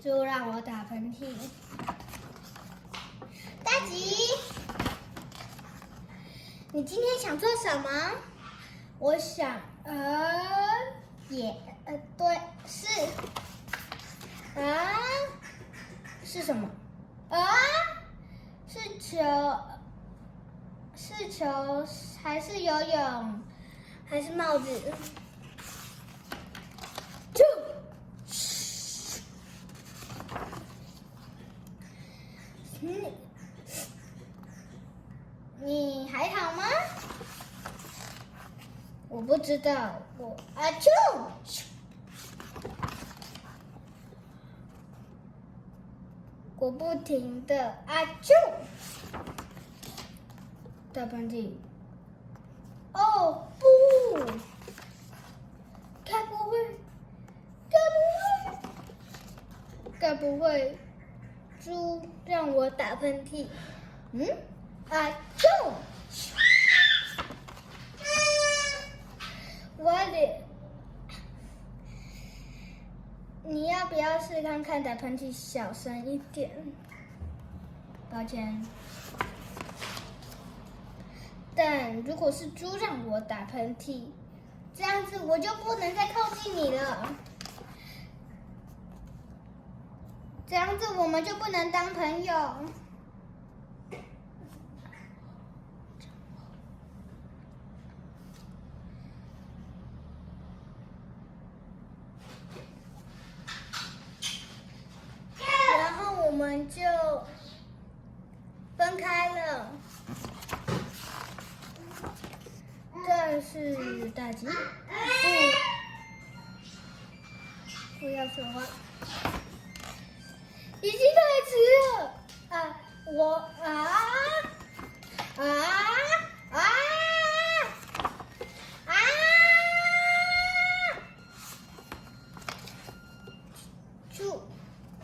猪让我打喷嚏。大吉，你今天想做什么？我想，对，是什么？是球，还是游泳，还是帽子？就，你还好吗？我不知道，我不停的打喷嚏。哦不！该不会，猪让我打喷嚏？你要不要试看看打喷嚏小声一点？抱歉。但如果是猪让我打喷嚏，这样子我就不能再靠近你了。这样子我们就不能当朋友。然后我们就分开了。这是大吉，不要说话，已经太迟了。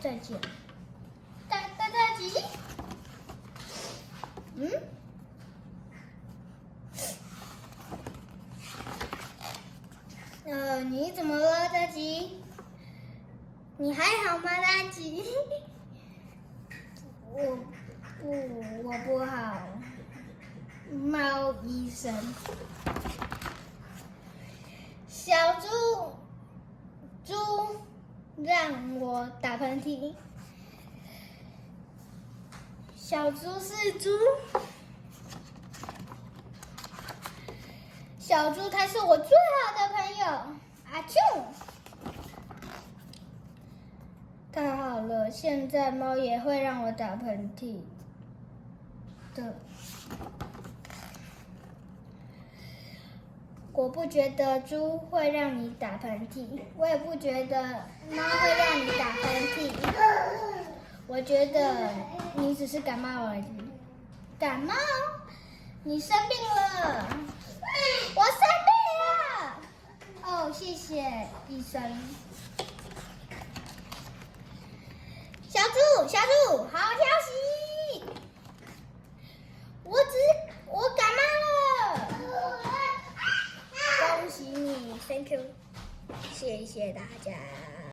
再见，大吉。你怎么了，大吉？你还好吗，大吉？我不好。猫医生，小猪让我打喷嚏。小猪是猪，小猪它是我最好的朋友。太好了，现在猫也会让我打喷嚏的。我不觉得猪会让你打喷嚏，我也不觉得猫会让你打喷嚏。我觉得你只是感冒而已。感冒？你生病了？我生病了。哦，谢谢医生。小猪，好消息！我感冒了。恭喜你 ，Thank you，谢谢大家。